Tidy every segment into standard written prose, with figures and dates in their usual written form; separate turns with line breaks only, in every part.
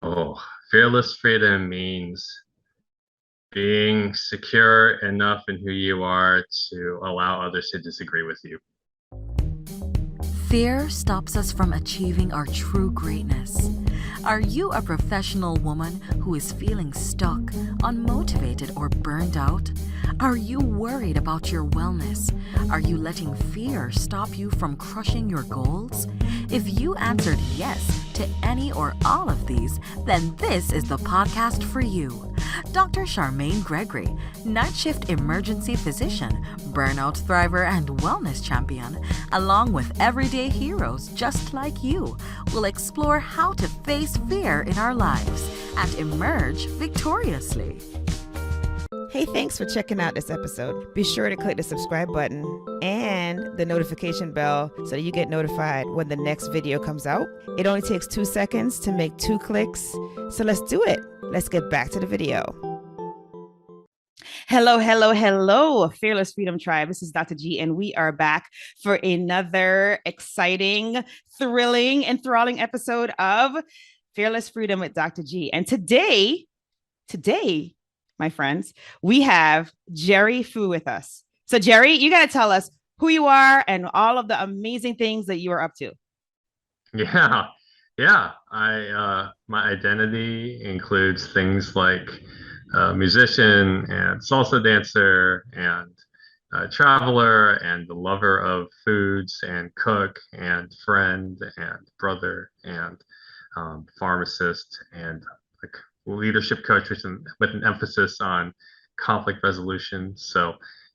Oh, fearless freedom means being secure enough in who you are to allow others to disagree with you.
Fear stops us from achieving our true greatness. Are you a professional woman who is feeling stuck, unmotivated, or burned out? Are you worried about your wellness? Are you letting fear stop you from crushing your goals? If you answered yes to any or all of these, then this is the podcast for you. Dr. Charmaine Gregory, night shift emergency physician, burnout thriver, and wellness champion, along with everyday heroes just like you, will explore how to face fear in our lives and emerge victoriously.
Hey, thanks for checking out this episode. Be sure to click the subscribe button and the notification bell so that you get notified when the next video comes out. It only takes 2 seconds to make 2 clicks. So let's do it. Let's get back to the video. Hello, Fearless Freedom Tribe. This is Dr. G, and we are back for another exciting, thrilling, enthralling episode of Fearless Freedom with Dr. G. And today, my friends, we have Jerry Fu with us. So Jerry, you got to tell us who you are and all of the amazing things that you are up to.
Yeah. My identity includes things like musician and salsa dancer and traveler and the lover of foods and cook and friend and brother and pharmacist and like leadership coach with an emphasis on conflict resolution. So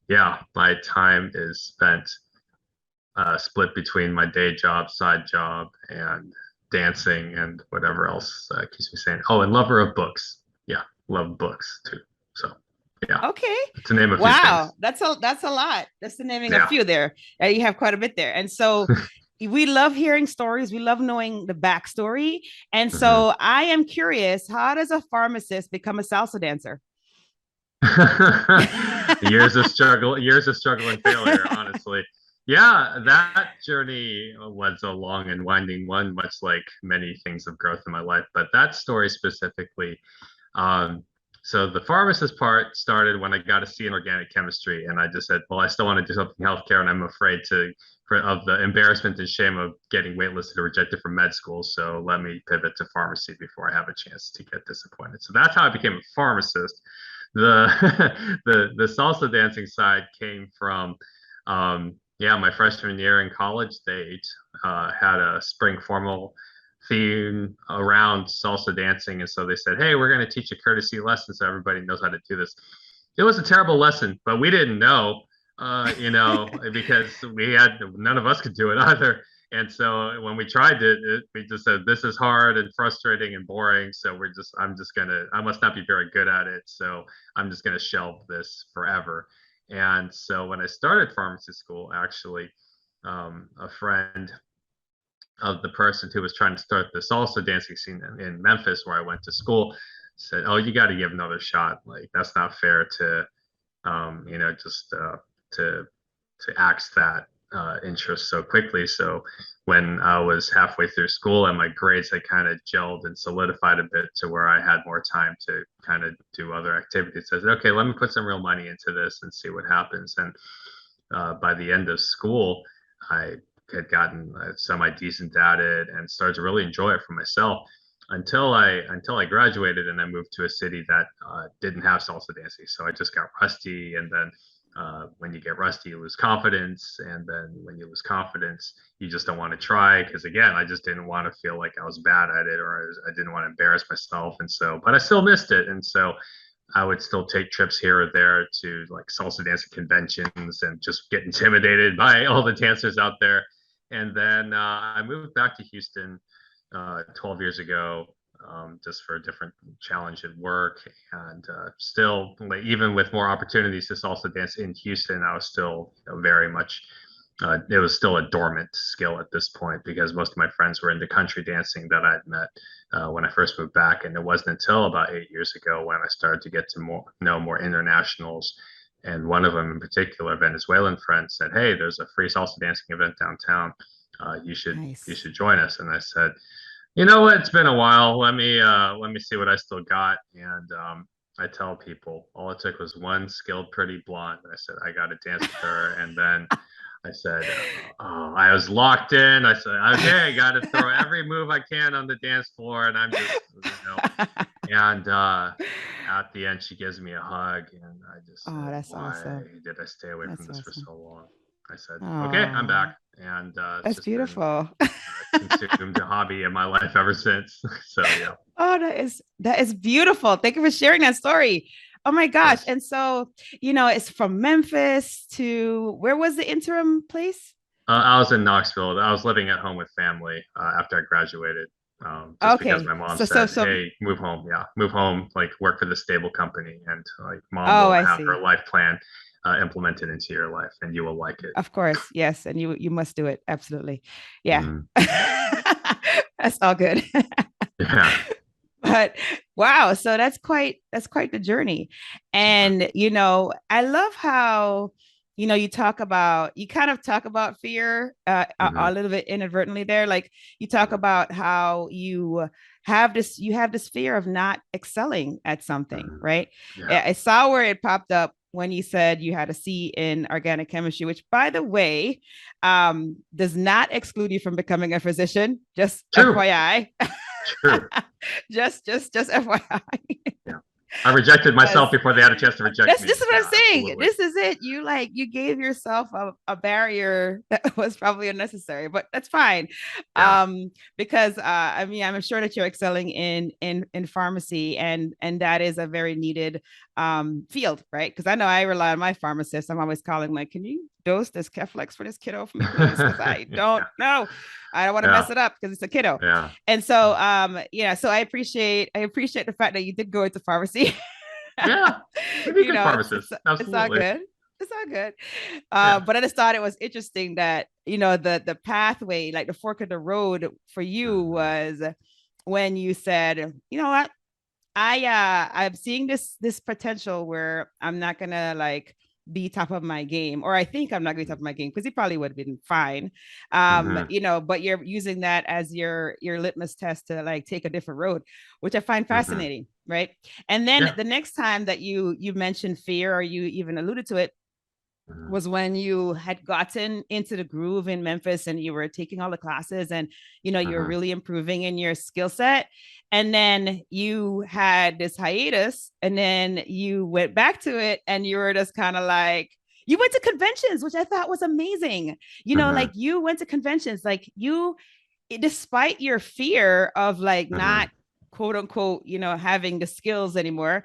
yeah, my time is spent split between my day job, side job, and dancing and whatever else keeps me sane. Oh, and lover of books. Yeah, love books too. So yeah.
Okay.
To name a few
Wow,
things.
that's a lot. That's the naming a few there. You have quite a bit there. And so we love hearing stories. We love knowing the backstory. And so I am curious, how does a pharmacist become a salsa dancer?
Years of struggle and failure, honestly. Yeah, that journey was a long and winding one, much like many things of growth in my life. But that story specifically, so the pharmacist part started when I got a C in organic chemistry, and I just said, well, I still want to do something in healthcare, and I'm afraid of the embarrassment and shame of getting waitlisted or rejected from med school. So let me pivot to pharmacy before I have a chance to get disappointed. So that's how I became a pharmacist. The the salsa dancing side came from my freshman year in college. They had a spring formal theme around salsa dancing, and so they said, hey, we're going to teach a courtesy lesson so everybody knows how to do this. It was a terrible lesson, but we didn't know, because none of us could do it either. And so when we tried it, we just said, this is hard and frustrating and boring. So I must not be very good at it. So I'm just going to shelve this forever. And so when I started pharmacy school, actually, a friend of the person who was trying to start the salsa dancing scene in Memphis, where I went to school, said, oh, you got to give another shot. Like, that's not fair to, just to axe that interest so quickly. So when I was halfway through school and my grades had kind of gelled and solidified a bit to where I had more time to kind of do other activities, I said, okay, let me put some real money into this and see what happens. And by the end of school, I had gotten semi-decent at it and started to really enjoy it for myself until I graduated and I moved to a city that didn't have salsa dancing. So I just got rusty, and then when you get rusty, you lose confidence, and then when you lose confidence, you just don't want to try because, again, I just didn't want to feel like I was bad at it, or I didn't want to embarrass myself, and so, but I still missed it, and so I would still take trips here or there to like salsa dancing conventions and just get intimidated by all the dancers out there. And then I moved back to Houston 12 years ago, just for a different challenge at work. And still, like, even with more opportunities to salsa dance in Houston, I was still very much, it was still a dormant skill at this point because most of my friends were into country dancing that I'd met when I first moved back. And it wasn't until about 8 years ago when I started to get to know more internationals. And one of them in particular, a Venezuelan friend, said, hey, there's a free salsa dancing event downtown. You should join us. And I said, You know what? It's been a while. Let me see what I still got. And I tell people all it took was one skilled pretty blonde. I said I got to dance with her, and then I said, oh, I was locked in. I said, okay, I got to throw every move I can on the dance floor, and I'm just, and at the end, she gives me a hug, and I just
Oh,
said,
that's
why
awesome.
did I stay away from
That's
this for
awesome.
so long? I said, okay, I'm back,
Oh,
and it's
that's
just been
beautiful.
consumed a hobby in my life ever since. So yeah,
Oh, that is beautiful. Thank you for sharing that story. Oh my
of
gosh.
course.
And so, it's from Memphis to where was the interim place?
I was in Knoxville. I was living at home with family after I graduated, just because
Okay.
my mom said,
So
"Hey, move home. Yeah, move home. Like work for the stable company, and like mom
oh,
will
I
have her
see.
life plan implemented into your life, and you will like it."
Of course. Yes, and you must do it. Absolutely. Yeah.
Mm,
That's all good.
yeah.
But wow, so that's quite the journey. And I love how you kind of talk about fear a
Hmm.
little bit inadvertently there. Like you talk about how you have this fear of not excelling at something,
Hmm.
right?
Yeah.
I saw where it popped up when you said you had a C in organic chemistry, which by the way, does not exclude you from becoming a physician, just
True.
FYI.
True.
Just FYI.
Yeah. I rejected myself
Yes.
before they had a chance to reject
This
me.
is what I'm
Yeah,
saying.
absolutely.
This is it. You gave yourself a barrier that was probably unnecessary, but that's fine.
Yeah.
Because I mean, I'm sure that you're excelling in pharmacy, and that is a very needed field, right? Because I know I rely on my pharmacist. I'm always calling like, can you dose this Keflex for this kiddo for me, please? Because I don't
Yeah.
know. I don't want to mess
Yeah.
it up because it's a kiddo.
Yeah.
And so yeah, so I appreciate the fact that you did go into pharmacy.
Yeah. We need good
It's all
pharmacists.
good. It's all good.
Yeah.
But I just thought it was interesting that the pathway, like the fork of the road for you
Hmm.
was when you said, you know what, I'm seeing this potential where I'm not gonna like be top of my game, or I think I'm not gonna be top of my game because he probably would have been fine.
Hmm.
But you're using that as your litmus test to like take a different road, which I find
Hmm.
fascinating, right? And then
Yeah.
the next time that you mentioned fear, or you even alluded to it,
Mhm.
was when you had gotten into the groove in Memphis and you were taking all the classes, and you were
Mhm.
really improving in your skill set. And then you had this hiatus, and then you went back to it, and you were just kind of like, you went to conventions, which I thought was amazing. Like
Mhm.
you went to conventions, like despite your fear of like not
Mhm.
quote unquote having the skills anymore,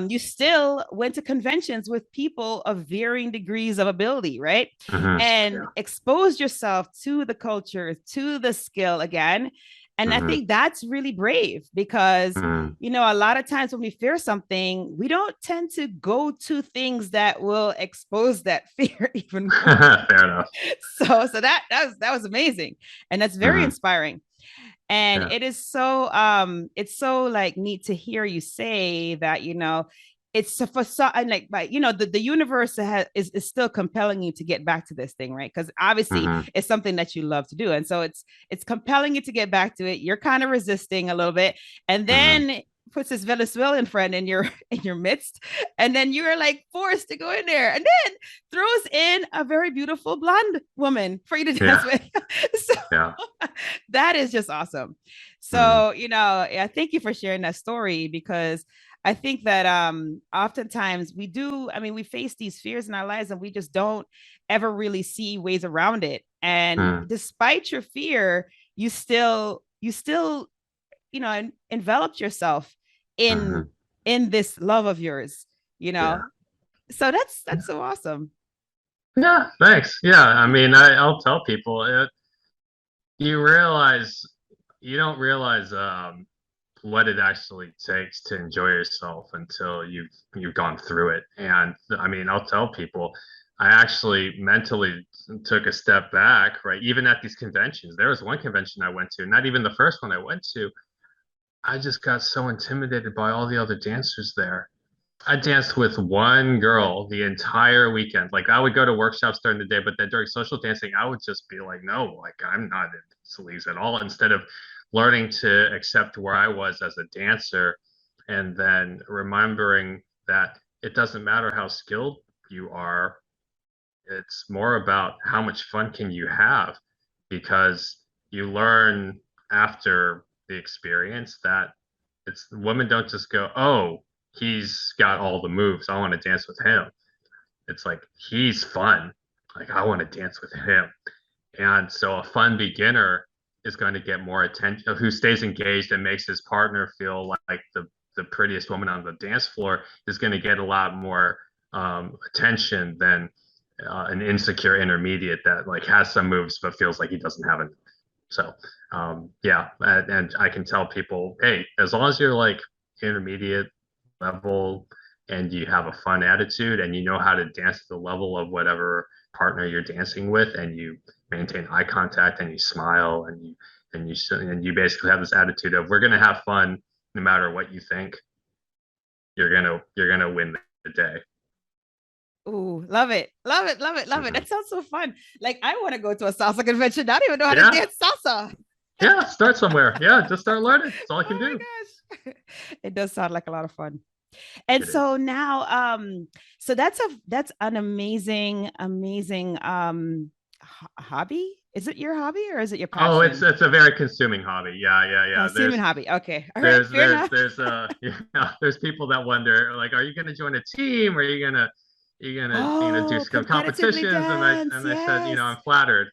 you still went to conventions with people of varying degrees of ability, right?
Mhm.
And
Yeah.
exposed yourself to the culture, to the skill again. And I
Mhm.
think that's really brave because
Mhm.
a lot of times when we fear something, we don't tend to go to things that will expose that fear even more.
Fair enough.
So that was amazing, and that's very
Mhm.
inspiring. And
Yeah.
it's so like neat to hear you say that it's for so and like but the universe is still compelling you to get back to this thing, right? Because obviously
Mhm.
it's something that you love to do, and so it's compelling you to get back to it. You're kind of resisting a little bit, and
Mhm.
then puts this Venezuelan friend in your in your midst, and then you're like forced to go in there, and then throws in a very beautiful blonde woman for you to dance
Yeah.
with. So
Yeah.
that is just awesome.
Mhm.
So, yeah, thank you for sharing that story, because I think that oftentimes we face these fears in our lives and we just don't ever really see ways around it. And
Mhm.
despite your fear, you still enveloped yourself in
Mhm.
in this love of yours, you
Yeah.
know. So that's so awesome.
Yeah. Thanks. Yeah. I mean, I'll tell people you realize you don't realize what it actually takes to enjoy yourself until you've gone through it. And I mean, I'll tell people I actually mentally took a step back, right? Even at these conventions. There was one convention I went to, not even the first one I went to. I just got so intimidated by all the other dancers there. I danced with one girl the entire weekend. Like I would go to workshops during the day, but then during social dancing, I would just be like, no, like I'm not into these at all. Instead of learning to accept where I was as a dancer, and then remembering that it doesn't matter how skilled you are, it's more about how much fun can you have, because you learn after the experience that it's women don't just go, oh, he's got all the moves, I want to dance with him. It's like, he's fun, like I want to dance with him. And so a fun beginner is going to get more attention, who stays engaged and makes his partner feel like the prettiest woman on the dance floor, is going to get a lot more attention than an insecure intermediate that like has some moves but feels like he doesn't have it. So yeah, and I can tell people, hey, as long as you're like intermediate level and you have a fun attitude and you know how to dance to the level of whatever partner you're dancing with, and you maintain eye contact and you smile and you basically have this attitude of, we're gonna have fun no matter what you think, you're gonna win the day.
Ooh, love it. Love it. Love it. Love it.
Mm-hmm.
That sounds so fun. Like I want to go to a salsa convention. I don't even know how to
Yeah,
dance salsa.
yeah, start somewhere. Yeah, just start learning. That's all I can
Oh my
do.
gosh. It does sound like a lot of fun. And
It is.
so now, so that's an amazing hobby. Is it your hobby or is it your
Oh, it's
passion?
it's a very consuming hobby. Yeah, yeah, yeah.
Semen hobby. Okay. All right. Fair enough.
There's people that wonder, like, are you gonna join a team? Or are you gonna do
Oh,
some
competitively
competitions? And
dance.
I said,
Yes.
I'm flattered.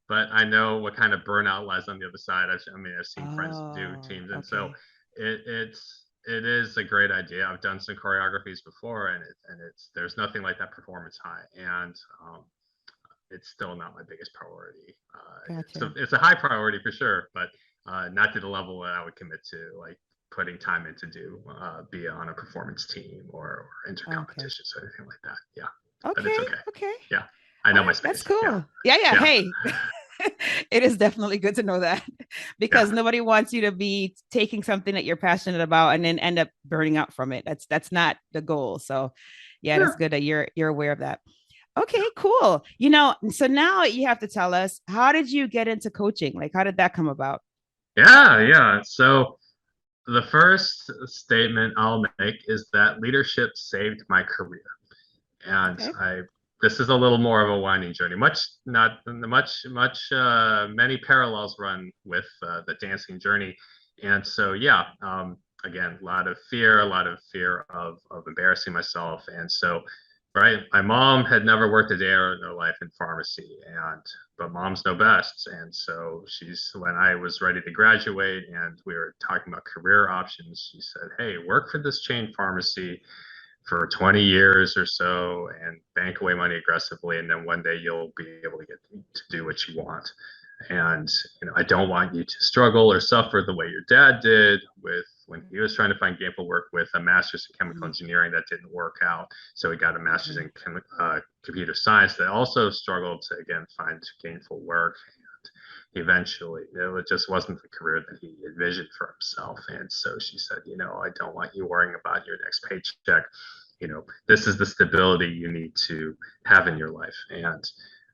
But I know what kind of burnout lies on the other side. I've seen friends do
Oh,
teams, and so
okay.
it is a great idea. I've done some choreographies before, and it's there's nothing like that performance high, and it's still not my biggest priority.
Gotcha.
It's a high priority for sure, but not to the level that I would commit to, like putting time in to do, be on a performance team or enter
Okay.
competitions or anything like that. Yeah, but it's
Okay.
okay.
Okay.
Yeah, I
All
know my
right. That's
space. Yeah,
cool. Yeah. Yeah.
yeah,
Hey, it is definitely good to know that because
yeah.
nobody wants you to be taking something that you're passionate about and then end up burning out from it. That's not the goal. So yeah, that's
Sure.
good that you're aware of that. Okay, cool. You know, so now you have to tell us, how did you get into coaching? Like how did that come about?
Yeah, yeah. So the first statement I'll make is that leadership saved my career. And
Okay.
I this is a little more of a winding journey. Much not much many parallels run with the dancing journey, and so yeah, again, a lot of fear of embarrassing myself, and so right, my mom had never worked a day in her life in pharmacy, and but moms know best, and so when I was ready to graduate and we were talking about career options, she said, "Hey, work for this chain pharmacy for 20 years or so and bank away money aggressively, and then one day you'll be able to get to do what you want. And I don't want you to struggle or suffer the way your dad did with when he was trying to find gainful work with a master's in chemical
Mhm.
engineering that didn't work out, so he got a master's
Okay.
in computer science that also struggled to again find gainful work. Eventually, it just wasn't the career that he envisioned for himself. And so she said, I don't want you worrying about your next paycheck. This is the stability you need to have in your life. And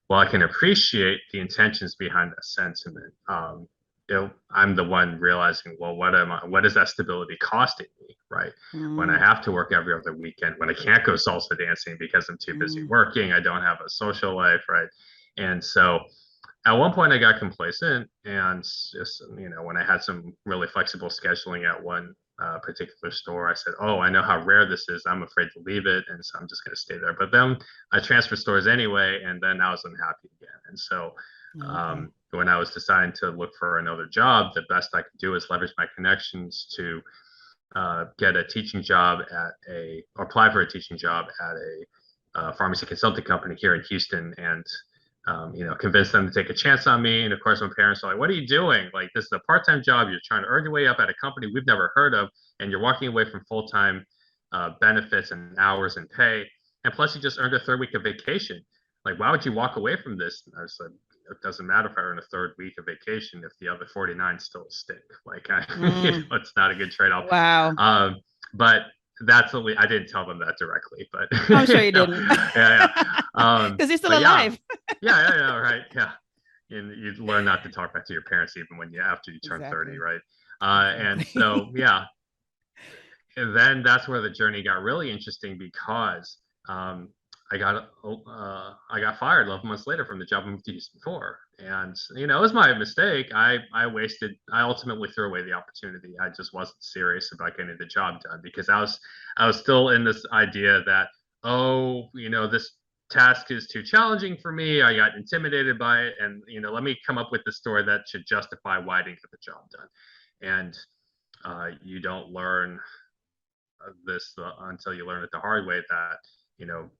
while I can appreciate the intentions behind that sentiment, I'm the one realizing, well, what is that stability costing me, right? When I
Mm,
have to work every other weekend, when I can't go salsa dancing because I'm too busy
mm,
working, I don't have a social life, right? And so at one point I got complacent, and just when I had some really flexible scheduling at one particular store, I said, oh, I know how rare this is, I'm afraid to leave it, and so I'm just going to stay there. But then I transferred stores anyway, and then I was unhappy again. And so
okay.
when I was deciding to look for another job, the best I could do is leverage my connections to get a teaching job or apply for a teaching job at a pharmacy consulting company here in Houston, and convince them to take a chance on me. And of course, my parents are like, "What are you doing? Like, this is a part-time job. You're trying to earn your way up at a company we've never heard of, and you're walking away from full-time benefits and hours and pay. And plus, you just earned a third week of vacation. Like, why would you walk away from this?" And I said, "It doesn't matter if I earn a third week of vacation if the other 49 still stick. Like,
Mm,
it's not a good trade-off."
wow.
Um, but I didn't tell them that directly, but
I'm sure you didn't.
yeah, yeah.
Because you're still
But yeah,
alive.
yeah, yeah, yeah, right, yeah. and you learn not to talk back to your parents even when you after you turn 30,
Exactly.
right? And so
Exactly.
yeah, and then that's where the journey got really interesting because um, I got fired 11 months later from the job I moved to Houston for, and it was my mistake. I ultimately threw away the opportunity. I just wasn't serious about getting the job done because I was still in this idea that, oh, this task is too challenging for me. I got intimidated by it, and let me come up with the story that should justify why I didn't get the job done. And you don't learn this until you learn it the hard way that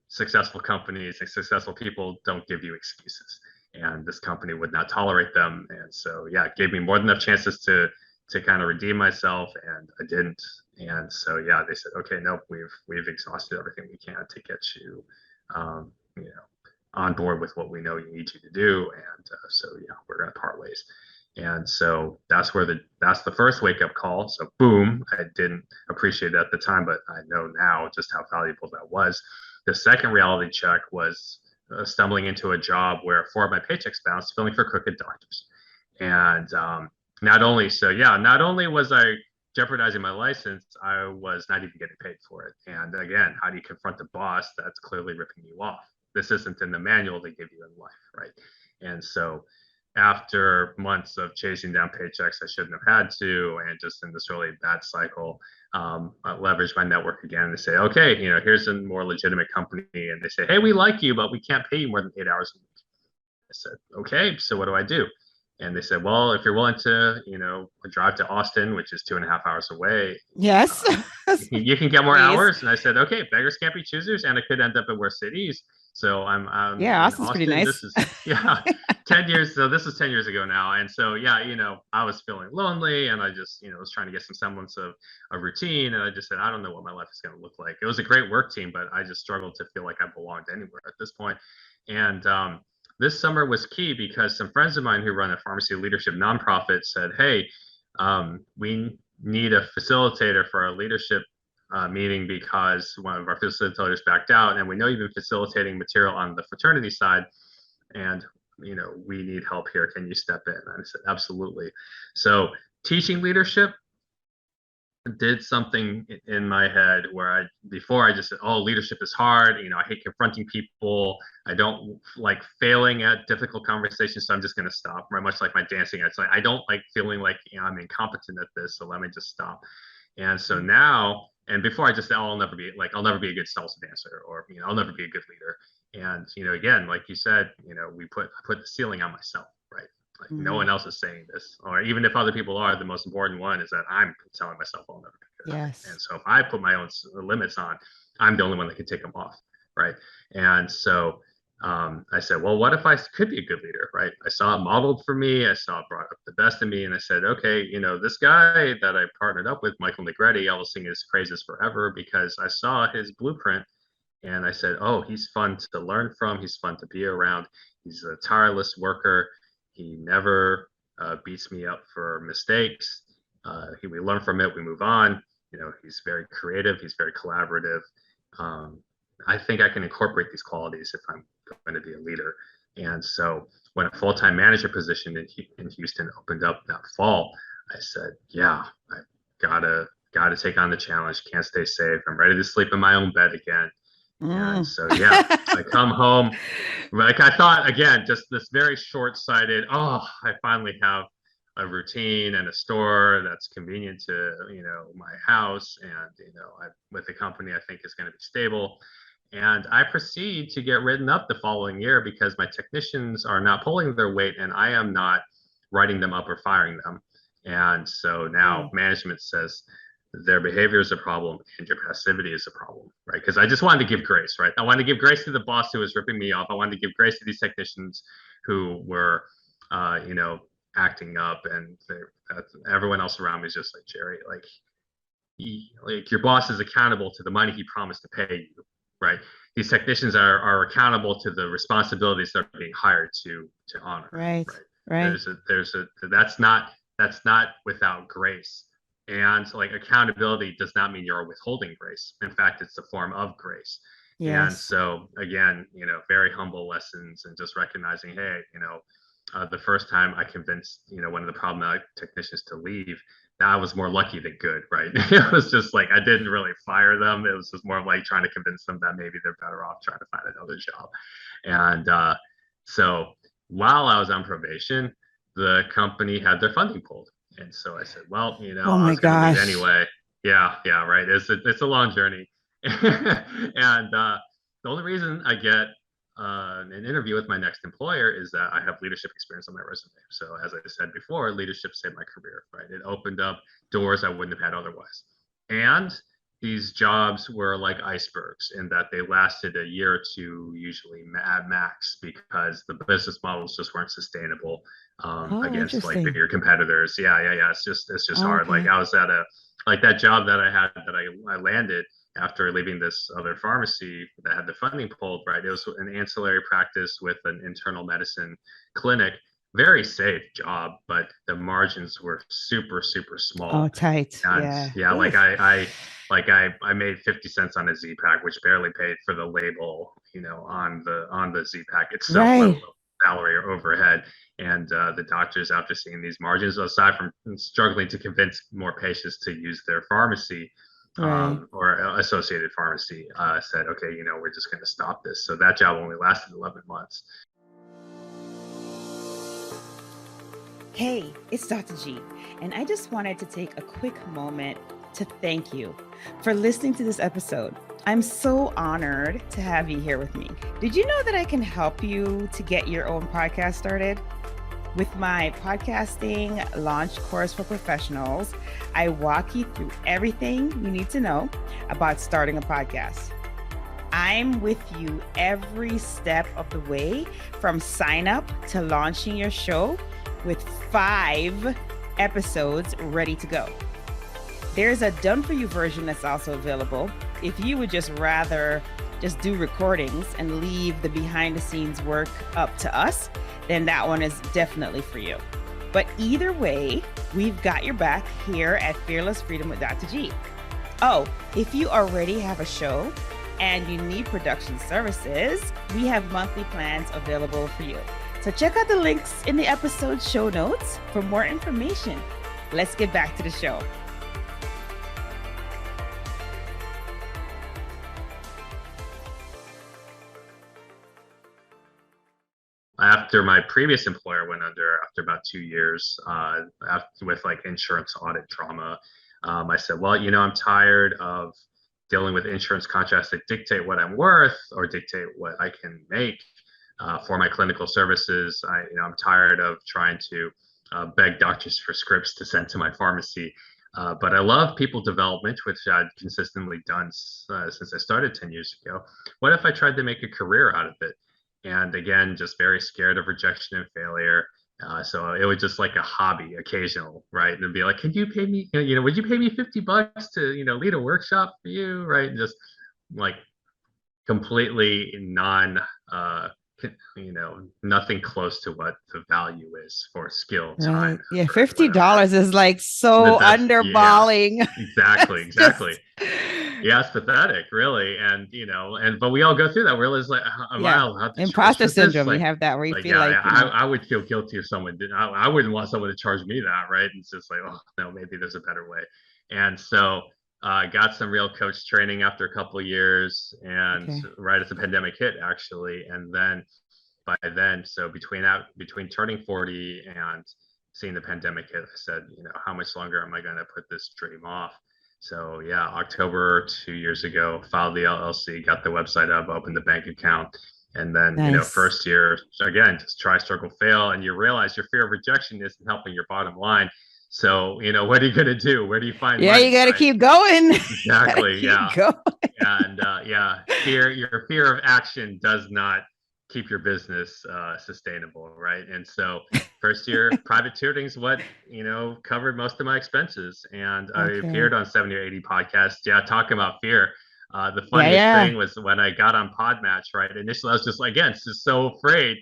successful companies and successful people don't give you excuses, and this company would not tolerate them. And so yeah, it gave me more than enough chances to kind of redeem myself, and I didn't. And so yeah, they said, okay, nope, we've exhausted everything we can to get you um, you know on board with what we know you need you to do. And so yeah, we're going to part ways. And so that's the first wake up call. So boom, I didn't appreciate it at the time, but I know now just how valuable that was. The second reality check was stumbling into a job where 4 of my paychecks bounced, filling for crooked doctors. And not only was I jeopardizing my license, I was not even getting paid for it. And again, how do you confront the boss that's clearly ripping you off? This isn't in the manual they give you in life, right? And so after months of chasing down paychecks I shouldn't have had to, and just in this really bad cycle, I leveraged my network again and say, okay, here's a more legitimate company. And they say, hey, we like you, but we can't pay you more than 8 hours a week. I said, okay, so what do I do? And they said, well, if you're willing to, drive to Austin, which is 2.5 hours away,
Yes.
you can get more
Please.
hours. And I said, okay, beggars can't be choosers, and I could end up in worse cities. So I'm
Yeah,
in
Austin's pretty
Austin.
nice.
This is yeah, 10 years. So this is 10 years ago now, and so yeah, I was feeling lonely, and I just was trying to get some semblance of a routine, and I just said, I don't know what my life is going to look like. It was a great work team, but I just struggled to feel like I belonged anywhere at this point. And this summer was key because some friends of mine who run a pharmacy leadership nonprofit said, hey, we need a facilitator for our leadership meeting because one of our facilitators backed out, and we know you've been facilitating material on the fraternity side, and we need help here. Can you step in? And I said, absolutely. So teaching leadership did something in my head where before I just said, oh, leadership is hard. I hate confronting people. I don't like failing at difficult conversations. So I'm just going to stop, very much like my dancing. It's like, I don't like feeling like I'm incompetent at this. So let me just stop. And so now, and before I just said, oh, I'll never be a good salsa dancer, or, I'll never be a good leader. And, again, like you said, I put the ceiling on myself, right? Like no
Mhm.
one else is saying this, or even if other people are, the most important one is that I'm telling myself I'll never be good at it.
Yes.
And so if I put my own limits on, I'm the only one that can take them off, right? And so I said, well, what if I could be a good leader, right? I saw it modeled for me. I saw it brought up the best in me, and I said, okay, this guy that I partnered up with, Michael Negretti, I will sing his praises forever because I saw his blueprint. And I said, oh, he's fun to learn from. He's fun to be around. He's a tireless worker. He never beats me up for mistakes. We learn from it. We move on. He's very creative. He's very collaborative. Um, I think I can incorporate these qualities if I'm going to be a leader. And so when a full-time manager position in Houston opened up that fall, I said, yeah, I gotta take on the challenge. Can't stay safe. I'm ready to sleep in my own bed again. And
Mm.
so, yeah, I come home. Like I thought, again, just this very short-sighted, oh, I finally have a routine and a store that's convenient to, my house. And, with the company I think is going to be stable. And I proceed to get written up the following year because my technicians are not pulling their weight and I am not writing them up or firing them. And so now
Mm.
management says, their behavior is a problem and your passivity is a problem, right? Because I just wanted to give grace, right? I wanted to give grace to the boss who was ripping me off. I wanted to give grace to these technicians who were, acting up, and everyone else around me is just like, Jerry, like your boss is accountable to the money he promised to pay you, right? These technicians are accountable to the responsibilities they're being hired to honor,
Right.
right?
Right.
There's a that's not without grace. And like accountability does not mean you're withholding grace. In fact, it's a form of grace. And
Yes.
so again, very humble lessons and just recognizing, hey, the first time I convinced, one of the problematic technicians to leave, that was more lucky than good, right? It was just like I didn't really fire them. It was just more of like trying to convince them that maybe they're better off trying to find another job. And so while I was on probation, the company had their funding pulled. And so I said, well,
Oh
I
my
was going to leave
gosh.
anyway. Yeah, right. It's a long journey. And the only reason I get an interview with my next employer is that I have leadership experience on my resume. So as I said before, leadership saved my career, right? It opened up doors I wouldn't have had otherwise. And these jobs were like icebergs in that they lasted a year or two, usually at max, because the business models just weren't sustainable
Oh,
against like
interesting.
bigger competitors. Yeah. It's just hard. Like
Okay.
I was at a like that job that I had that I landed after leaving this other pharmacy that had the funding pulled, right? It was an ancillary practice with an internal medicine clinic. Very safe job, but the margins were super, super
Oh,
small.
tight.
And
Yeah.
yeah, like
Oof.
I made 50 cents on a Z pack, which barely paid for the label, on the Z pack itself, let
Right.
alone salary or overhead. And the doctors, after seeing these margins, aside from struggling to convince more patients to use their pharmacy,
Right.
or associated pharmacy, said, okay, we're just going to stop this. So that job only lasted 11 months.
Hey, it's Dr. G, and I just wanted to take a quick moment to thank you for listening to this episode. I'm so honored to have you here with me. Did you know that I can help you to get your own podcast started? With my podcasting launch course for professionals, I walk you through everything you need to know about starting a podcast. I'm with you every step of the way from sign up to launching your show with 5 episodes ready to go. There's a done for you version that's also available. If you would just rather just do recordings and leave the behind the scenes work up to us, then that one is definitely for you. But either way, we've got your back here at Fearless Freedom with Dr. G. Oh, if you already have a show and you need production services, we have monthly plans available for you. So check out the links in the episode show notes for more information. Let's get back to the show.
After my previous employer went under after about 2 years, with like insurance audit drama, I said, well, I'm tired of dealing with insurance contracts that dictate what I'm worth or dictate what I can make for my clinical services. I'm tired of trying to beg doctors for scripts to send to my pharmacy. But I love people development, which I'd consistently done since I started 10 years ago. What if I tried to make a career out of it? And again, just very scared of rejection and failure. So it was just like a hobby, occasional, right? And it'd be like, could you pay me, would you pay me $50 to, lead a workshop for you, right? And just like completely nothing close to what the value is for skill, time,
Right. Yeah,
effort, whatever.
$50 is like so
Yeah,
underballing.
exactly,
It's just,
exactly. Yeah, it's pathetic, really. But we all go through that. We're always like, am I
yeah,
allowed to charge
imposter
for this?
syndrome. You have that where you feel
Yeah,
like,
I would feel guilty if someone did. I wouldn't want someone to charge me that, right? It's just like, oh no, maybe there's a better way. And so I got some real coach training after a couple of years, and
okay,
right as the pandemic hit, actually. And then by then, so between turning 40 and seeing the pandemic hit, I said, how much longer am I going to put this dream off? So yeah, October 2 years ago, filed the LLC, got the website up, opened the bank account, and then
nice.
first year again, just try, struggle, fail, and you realize your fear of rejection isn't helping your bottom line. So what are you gonna do? Where do you find
Yeah, you
money,
got to
right?
keep going. Got to
Exactly,
keep
yeah.
going.
And yeah, your fear of action does not keep your business sustainable, right? And so first year private tutoring is what covered most of my expenses, and I
Okay.
appeared on 70 or 80 podcasts, yeah, talking about fear. The
Yeah,
funniest
yeah.
thing was when I got on Podmatch, right? Initially I was just like, again, just so afraid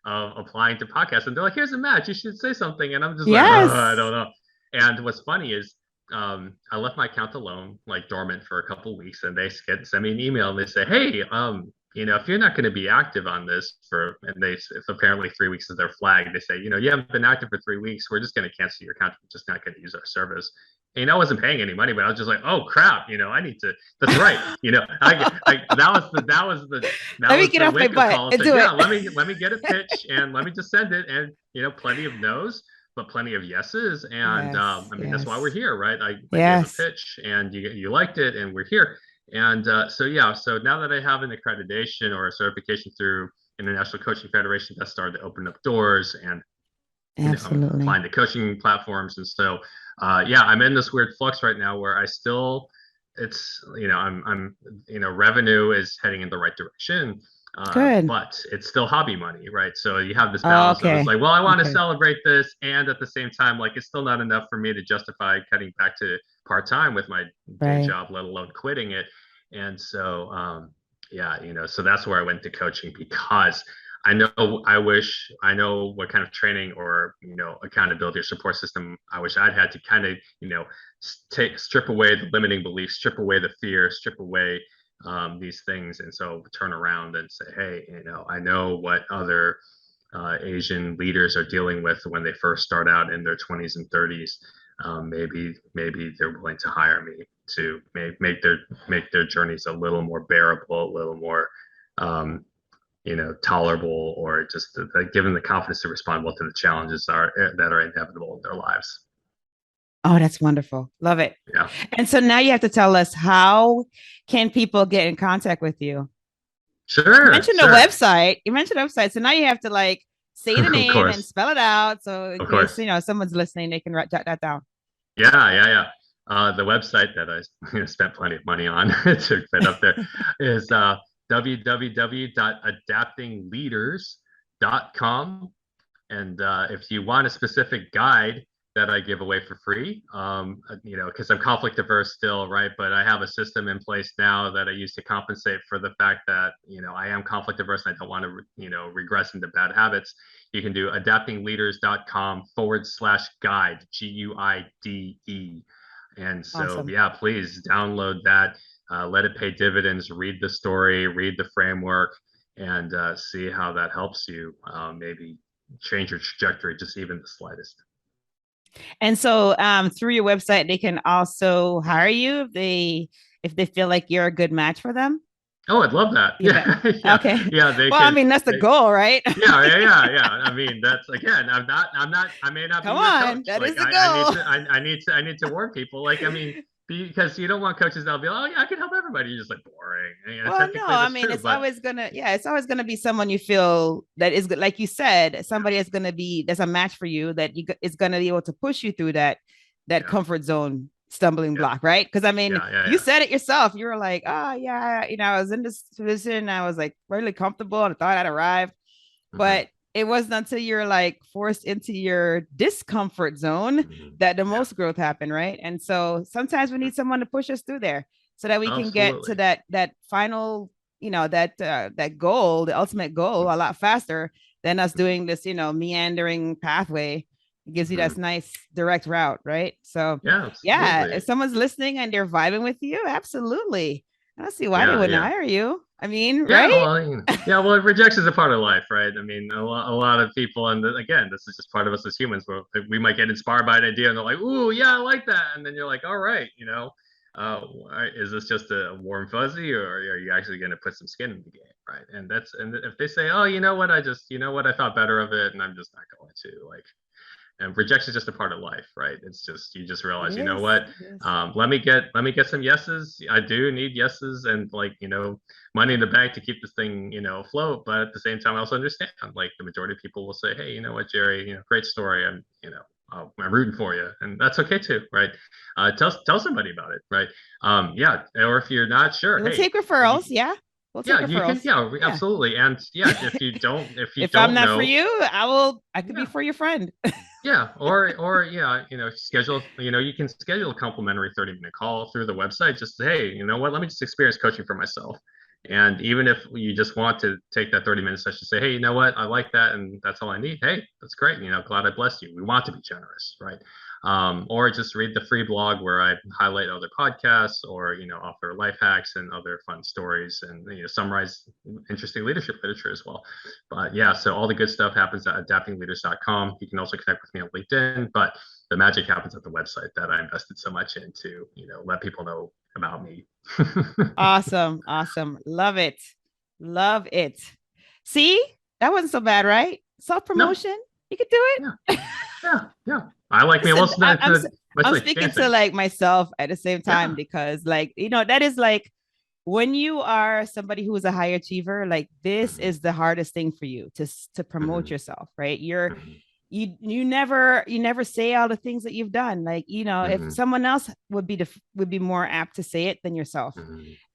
of applying to podcasts, and they're like, here's a match, you should say something, and I'm just like, oh, I
Yes.
don't know. And what's funny is I left my account alone, like dormant, for a couple of weeks, and they send me an email and they say, "Hey, if you're not going to be active on this and if apparently 3 weeks is their flag, they say, you haven't been active for 3 weeks, we're just going to cancel your account. We're just not going to use our service. And I wasn't paying any money, but I was just like, oh crap, I need to. That's right. That
Let me
was
get
the
off my
wake up
butt
call.
and
It's like,
do
yeah,
it.
let me get a pitch and let me just send it, and plenty of no's, but plenty of yeses. And
Yes,
I mean, that's why we're
yes,
here, right? I gave a
yes.
pitch, and you liked it, and we're here. And so now that I have an accreditation or a certification through International Coaching Federation, that started to open up doors, and I'm
Absolutely.
applying to coaching platforms. And so, I'm in this weird flux right now where it's, revenue is heading in the right direction.
Good.
But it's still hobby money, right? So you have this
Oh,
balance of, it's
okay.
like, well, I want to
Okay.
celebrate this, and at the same time, like, it's still not enough for me to justify cutting back to part-time with my day
Right.
job, let alone quitting it. And so, so that's where I went to coaching, because I know what kind of training or accountability or support system I wish I'd had to kind of strip away the limiting beliefs, strip away the fear, strip away these things, and so turn around and say, hey, I know what other Asian leaders are dealing with when they first start out in their 20s and 30s. Maybe they're willing to hire me to make their journeys a little more bearable, a little more tolerable, or just give them the confidence to respond well to the challenges that are inevitable in their lives.
Oh, that's wonderful. Love it.
Yeah,
And so now you have to tell us, how can people get in contact with you? You
sure,
mentioned the
sure.
website. You mentioned the website. So now you have to like say the
Of
name and
course,
spell it out. So in
of
case,
course.
someone's listening, they can jot that down.
Yeah, yeah, yeah. The website that I spent plenty of money on to fit up there is www.adaptingleaders.com. And if you want a specific guide that I give away for free, because I'm conflict averse still, right? But I have a system in place now that I use to compensate for the fact that, I am conflict averse and I don't want to, regress into bad habits. You can do adaptingleaders.com/guide, GUIDE. And so,
Awesome.
yeah, please download that, let it pay dividends, read the story, read the framework, and see how that helps you maybe change your trajectory just even the slightest.
And so through your website, they can also hire you if they feel like you're a good match for them.
Oh, I'd love that.
You bet.
Yeah, yeah,
Okay.
yeah. They
Well, I
could.
mean, that's the goal, right?
Yeah, yeah, yeah, yeah. I mean, that's, again, I may not be
Come
your
on,
coach.
that
Like,
is the goal.
I need to warn people. Like, I mean, because you don't want coaches that'll be, oh yeah, I can help everybody. You're just like, boring. And
Well, no,
technically
I
that's
mean,
true,
it's
but
always gonna, yeah, it's always gonna be someone you feel that is good, like you said, somebody is gonna be that's a match for you that is gonna be able to push you through that
yeah,
comfort zone stumbling
yeah,
block, right? Because I mean,
yeah, yeah,
you
yeah.
said it yourself. You were like, oh yeah, I was in this position, I was like really comfortable, and I thought I'd arrived,
Mm-hmm,
but it wasn't until you're like forced into your discomfort zone
mm-hmm,
that the
yeah,
most growth happened, right? And so sometimes we
mm-hmm.
need someone to push us through there so that we can get to
Absolutely.
that final, that goal, the ultimate goal, a lot faster than us
Mm-hmm,
doing this, meandering pathway. It gives you
mm-hmm.
that nice direct route, right? So
Yeah,
yeah,
absolutely.
if someone's listening and they're vibing with you, absolutely. I don't see why they
Yeah,
wouldn't
yeah.
hire you. I mean,
Yeah,
right?
well, yeah, well, rejection is a part of life, right? I mean, a lot of people, and again, this is just part of us as humans. Where we might get inspired by an idea, and they're like, "Ooh, yeah, I like that," and then you're like, "All right, uh, is this just a warm fuzzy, or are you actually going to put some skin in the game, right?" And if they say, "Oh, I thought better of it, and I'm just not going to," like, and rejection is just a part of life, right? It's just, you just
It
realize,
is.
what,
It is.
let me get some yeses. I do need yeses, and, like, money in the bank to keep this thing afloat. But at the same time, I also understand, like, the majority of people will say, hey, you know what, Jerry, great story, and I'm rooting for you, and that's okay too, right? Tell somebody about it, right? Yeah, or if you're not sure,
We'll
hey,
take referrals. Yeah. We'll take
yeah, you can,
referrals.
yeah,
Yeah.
absolutely. And yeah, if you
If I'm
don't
not for
know,
you, I could be
yeah,
for your friend.
yeah, or yeah, you can schedule a complimentary 30-minute call through the website. Just say, hey, you know what? Let me just experience coaching for myself. And even if you just want to take that 30-minute session, say, hey, you know what? I like that, and that's all I need. Hey, that's great. Glad I blessed you. We want to be generous, right? or just read the free blog where I highlight other podcasts or, offer life hacks and other fun stories and, summarize interesting leadership literature as well. But yeah, so all the good stuff happens at adaptingleaders.com. You can also connect with me on LinkedIn, but the magic happens at the website that I invested so much in to, let people know about me.
Awesome. Awesome. Love it. Love it. See, that wasn't so bad, right? Self-promotion. No. You could do it.
Yeah. I like me.
Listen, I'm speaking dancing to like myself at the same time because like, that is like when you are somebody who is a high achiever, like this is the hardest thing for you to promote yourself, right? You never say all the things that you've done. Like, if someone else would be more apt to say it than yourself.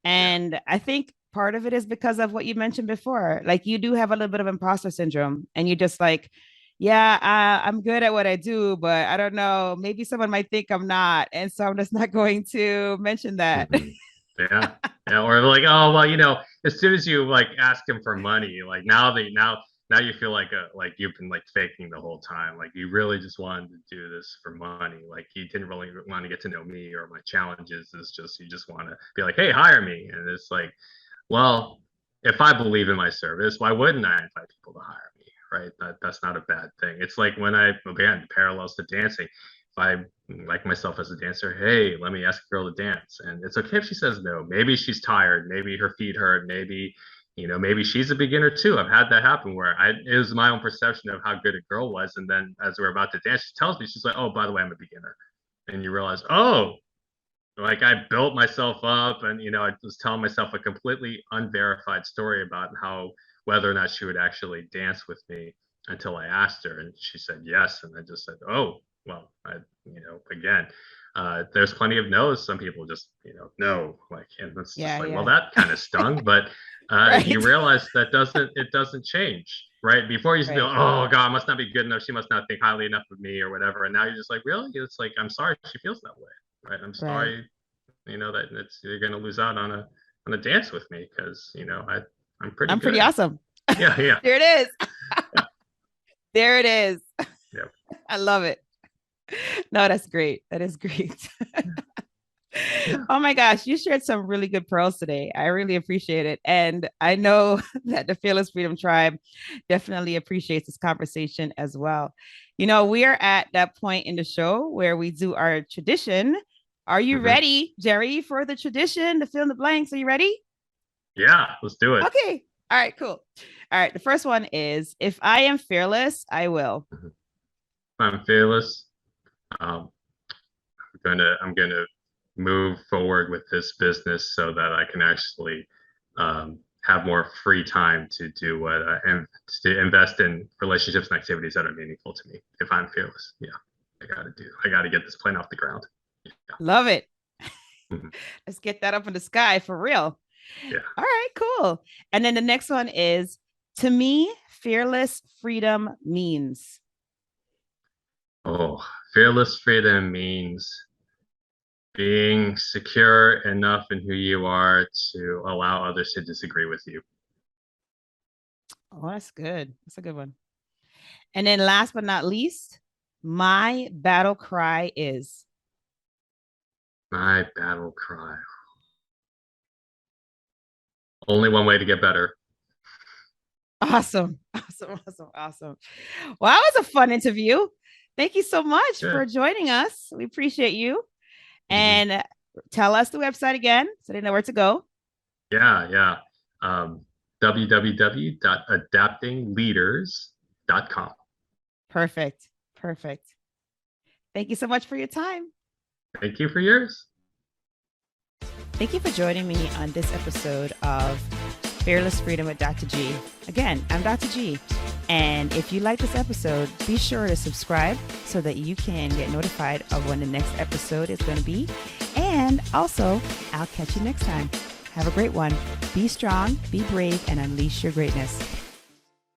And I think part of it is because of what you mentioned before. Like you do have a little bit of imposter syndrome and you're just like, yeah, I'm good at what I do, but I don't know, maybe someone might think I'm not. And so I'm just not going to mention that.
Yeah. Or like, oh, well, as soon as you like ask him for money, like now you feel like you've been like faking the whole time. Like you really just wanted to do this for money. Like you didn't really want to get to know me or my challenges. It's just, you just want to be like, hey, hire me. And it's like, well, if I believe in my service, why wouldn't I invite people to hire me? Right? That's not a bad thing. It's like when again, parallels to dancing. If I like myself as a dancer, hey, let me ask a girl to dance. And it's okay if she says no. Maybe she's tired. Maybe her feet hurt. Maybe she's a beginner too. I've had that happen where it was my own perception of how good a girl was. And then as we're about to dance, she tells me, she's like, oh, by the way, I'm a beginner. And you realize, oh, like I built myself up and, I was telling myself a completely unverified story about whether or not she would actually dance with me until I asked her. And she said yes. And I just said, oh, well, again, there's plenty of no's. Some people just, no, like, and it's just like, well, that kind of stung, but right. You realize it doesn't change, right? Before you used to go, oh God, I must not be good enough. She must not think highly enough of me or whatever. And now you're just like, really? It's like, I'm sorry she feels that way, right? I'm sorry, that you're going to lose out on a dance with me because, I'm pretty
awesome.
Yeah.
There it is.
Yeah.
There it is.
Yeah.
I love it. No, that's great. That is great. Oh my gosh, you shared some really good pearls today. I really appreciate it. And I know that the Fearless Freedom Tribe definitely appreciates this conversation as well. We are at that point in the show where we do our tradition. Are you ready, Jerry, for the tradition, the fill in the blanks? Are you ready?
Yeah, let's do it.
Okay. All right, cool. All right. The first one is, if I am fearless, I will.
If I'm fearless, I'm gonna move forward with this business so that I can actually have more free time to do what and to invest in relationships and activities that are meaningful to me. If I'm fearless, I got to get this plane off the ground. Yeah.
Love it. Let's get that up in the sky for real.
Yeah.
All right, cool. And then the next one is, to me, fearless freedom means.
Oh, fearless freedom means being secure enough in who you are to allow others to disagree with you.
Oh, that's good. That's a good one. And then last but not least, my battle cry is.
My battle cry. Only one way to get better.
Awesome. Well, that was a fun interview. Thank you so much for joining us. We appreciate you. And tell us the website again so they know where to go.
Yeah. www.adaptingleaders.com.
Perfect. Thank you so much for your time.
Thank you for yours.
Thank you for joining me on this episode of Fearless Freedom with Dr. G. Again, I'm Dr. G. And if you like this episode, be sure to subscribe so that you can get notified of when the next episode is going to be. And also, I'll catch you next time. Have a great one. Be strong, be brave, and unleash your greatness.